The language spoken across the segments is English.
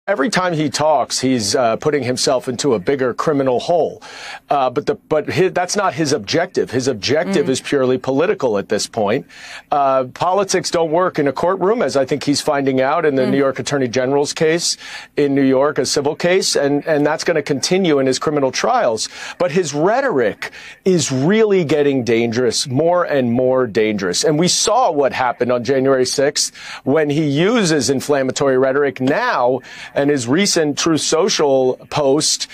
Every time he talks, he's putting himself into a bigger criminal hole. But that's not his objective. His objective is purely political at this point. Politics don't work in a courtroom, as I think he's finding out in the New York Attorney General's case in New York, a civil case, and that's going to continue in his criminal trials. But his rhetoric is really getting dangerous, more and more dangerous. And we saw what happened on January 6th when he uses inflammatory rhetoric now. And his recent Truth Social post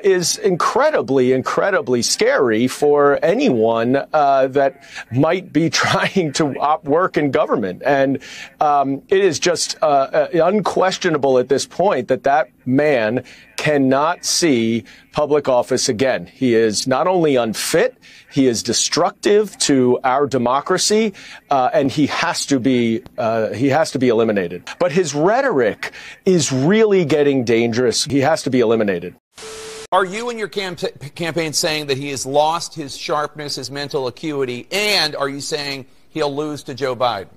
is incredibly scary for anyone that might be trying to work in government. And it is just unquestionable at this point that man cannot see public office again. He is not only unfit, he is destructive to our democracy, and he has to be eliminated. But his rhetoric is really getting dangerous. He has to be eliminated. Are you and your campaign saying that he has lost his sharpness, his mental acuity, and are you saying he'll lose to Joe Biden?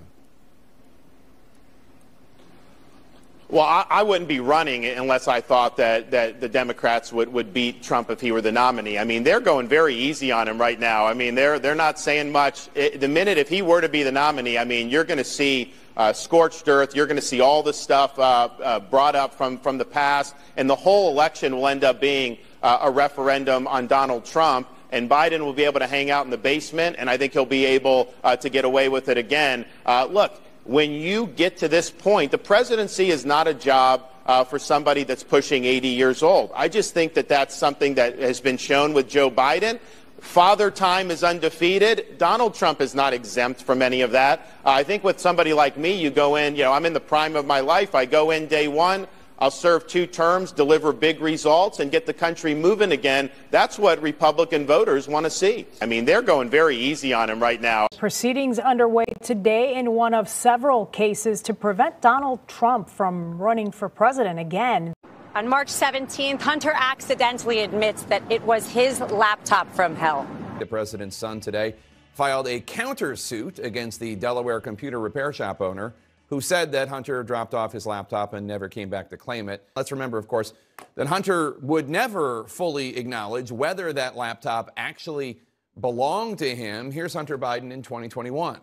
Well, I wouldn't be running unless I thought that the Democrats would beat Trump if he were the nominee. I mean, they're going very easy on him right now. I mean, they're not saying much. The minute if he were to be the nominee, I mean, you're going to see scorched earth. You're going to see all this stuff brought up from the past, and the whole election will end up being a referendum on Donald Trump. And Biden will be able to hang out in the basement, and I think he'll be able to get away with it again. Look. When you get to this point, the presidency is not a job for somebody that's pushing 80 years old. I just think that that's something that has been shown with Joe Biden. Father time is undefeated. Donald Trump is not exempt from any of that. I think with somebody like me, you go in, I'm in the prime of my life. I go in day one. I'll serve 2 terms, deliver big results, and get the country moving again. That's what Republican voters want to see. I mean, they're going very easy on him right now. Proceedings underway today in one of several cases to prevent Donald Trump from running for president again. On March 17th, Hunter accidentally admits that it was his laptop from hell. The president's son today filed a countersuit against the Delaware computer repair shop owner who said that Hunter dropped off his laptop and never came back to claim it. Let's remember, of course, that Hunter would never fully acknowledge whether that laptop actually belonged to him. Here's Hunter Biden in 2021.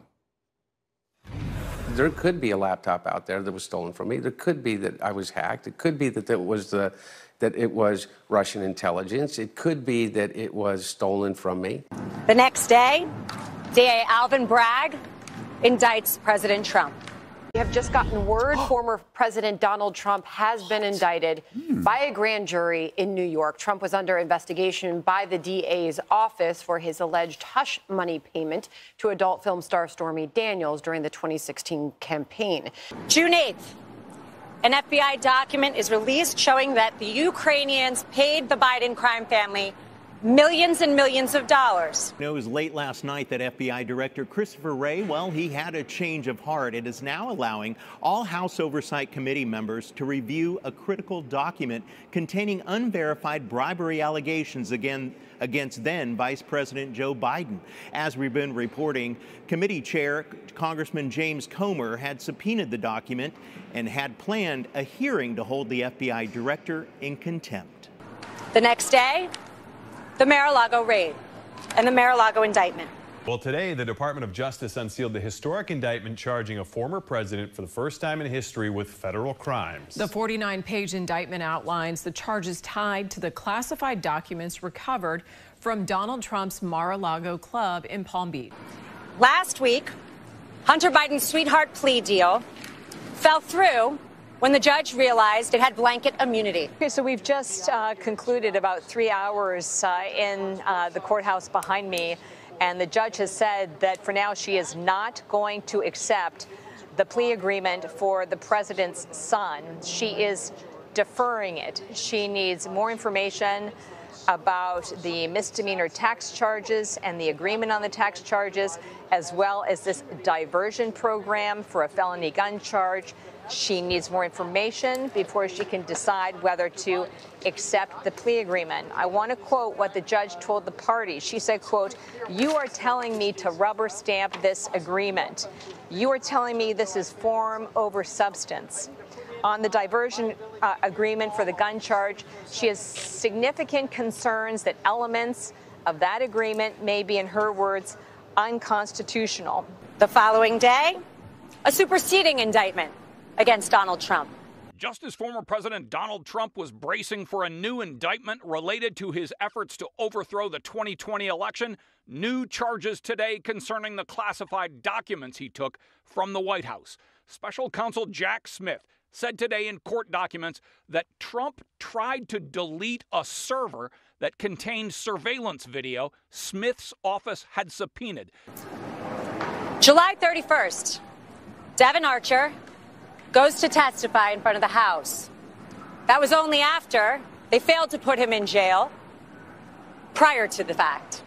There could be a laptop out there that was stolen from me. There could be that I was hacked. It could be that it was Russian intelligence. It could be that it was stolen from me. The next day, DA Alvin Bragg indicts President Trump. We have just gotten word former President Donald Trump has been indicted by a grand jury in New York. Trump was under investigation by the DA's office for his alleged hush money payment to adult film star Stormy Daniels during the 2016 campaign. June 8th, an FBI document is released showing that the Ukrainians paid the Biden crime family millions and millions of dollars. It was late last night that FBI Director Christopher Wray, well, he had a change of heart. It is now allowing all House Oversight Committee members to review a critical document containing unverified bribery allegations against then Vice President Joe Biden. As we've been reporting, committee chair Congressman James Comer had subpoenaed the document and had planned a hearing to hold the FBI director in contempt. The next day, the Mar-a-Lago raid and the Mar-a-Lago indictment. Well, today, the Department of Justice unsealed the historic indictment charging a former president for the first time in history with federal crimes. The 49-page indictment outlines the charges tied to the classified documents recovered from Donald Trump's Mar-a-Lago club in Palm Beach. Last week, Hunter Biden's sweetheart plea deal fell through when the judge realized it had blanket immunity. Okay, so we've just concluded about 3 hours in the courthouse behind me, and the judge has said that for now she is not going to accept the plea agreement for the president's son. She is deferring it. She needs more information about the misdemeanor tax charges and the agreement on the tax charges, as well as this diversion program for a felony gun charge. She needs more information before she can decide whether to accept the plea agreement. I want to quote what the judge told the parties. She said, quote, "You are telling me to rubber stamp this agreement. You are telling me this is form over substance. on the diversion agreement for the gun charge. She has significant concerns that elements of that agreement may be, in her words, unconstitutional. The following day, a superseding indictment against Donald Trump. Just as former President Donald Trump was bracing for a new indictment related to his efforts to overthrow the 2020 election, new charges today concerning the classified documents he took from the White House. Special counsel Jack Smith said today in court documents that Trump tried to delete a server that contained surveillance video Smith's office had subpoenaed. July 31st, Devin Archer goes to testify in front of the House. That was only after they failed to put him in jail prior to the fact.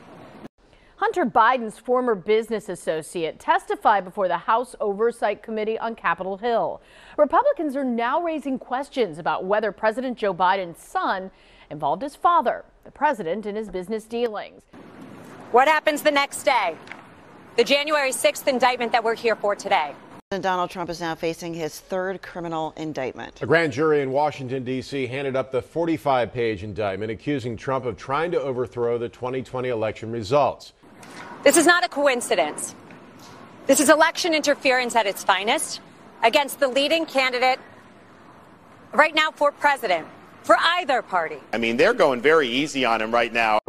Hunter Biden's former business associate testified before the House Oversight Committee on Capitol Hill. Republicans are now raising questions about whether President Joe Biden's son involved his father, the president, in his business dealings. What happens the next day? The January 6th indictment that we're here for today. Donald Trump is now facing his third criminal indictment. A grand jury in Washington, D.C. handed up the 45-page indictment accusing Trump of trying to overthrow the 2020 election results. This is not a coincidence. This is election interference at its finest against the leading candidate right now for president, for either party. I mean, they're going very easy on him right now.